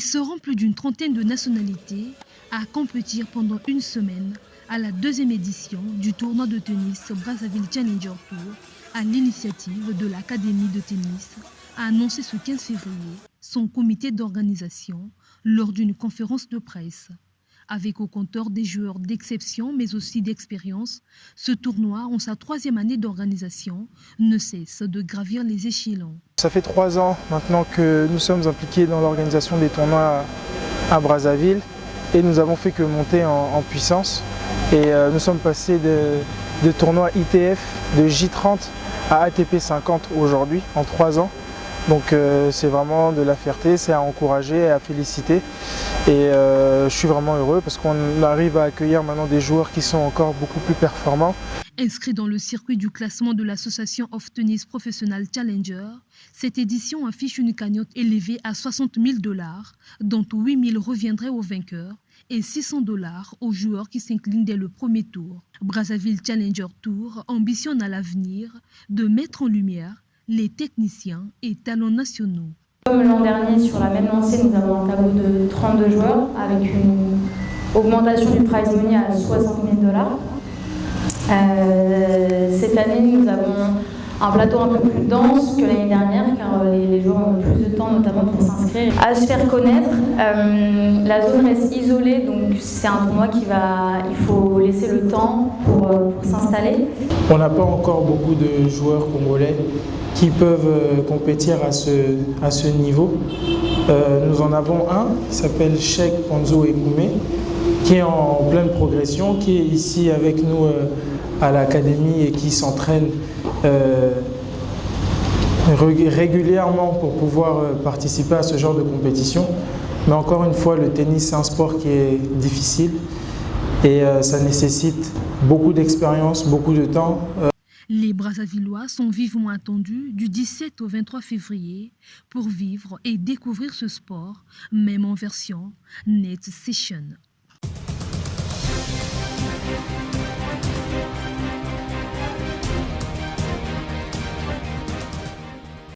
seront plus d'une trentaine de nationalités à compétir pendant une semaine à la deuxième édition du tournoi de tennis Brazzaville Challenger Tour à l'initiative de l'Académie de tennis, a annoncé ce 15 février son comité d'organisation lors d'une conférence de presse. Avec au compteur des joueurs d'exception mais aussi d'expérience, ce tournoi, en sa troisième année d'organisation, ne cesse de gravir les échelons. Ça fait 3 ans maintenant que nous sommes impliqués dans l'organisation des tournois à Brazzaville et nous avons fait que monter en puissance. Et nous sommes passés de tournois ITF de J30 à ATP 50 aujourd'hui en 3 ans. Donc c'est vraiment de la fierté, c'est à encourager et à féliciter. Et je suis vraiment heureux parce qu'on arrive à accueillir maintenant des joueurs qui sont encore beaucoup plus performants. Inscrit dans le circuit du classement de l'Association of Tennis Professional Challenger, cette édition affiche une cagnotte élevée à 60 000 $, dont 8 000 reviendraient aux vainqueurs et 600 $ aux joueurs qui s'inclinent dès le premier tour. Brazzaville Challenger Tour ambitionne à l'avenir de mettre en lumière les techniciens et talents nationaux. Comme l'an dernier, sur la même lancée, nous avons un tableau de 32 joueurs avec une augmentation du prize money à 60 000 $. Cette année, nous avons un plateau un peu plus dense que l'année dernière car les joueurs ont plus de temps notamment pour s'inscrire. À se faire connaître, la zone reste isolée donc c'est un tournoi il faut laisser le temps pour s'installer. On n'a pas encore beaucoup de joueurs congolais qui peuvent compétir à ce niveau. Nous en avons un qui s'appelle Cheikh Ponzo Ekoumé qui est en pleine progression, qui est ici avec nous à l'académie et qui s'entraîne régulièrement pour pouvoir participer à ce genre de compétition. Mais encore une fois, le tennis c'est un sport qui est difficile et ça nécessite beaucoup d'expérience, beaucoup de temps. Les Brazzavillois sont vivement attendus du 17 au 23 février pour vivre et découvrir ce sport, même en version Net Session.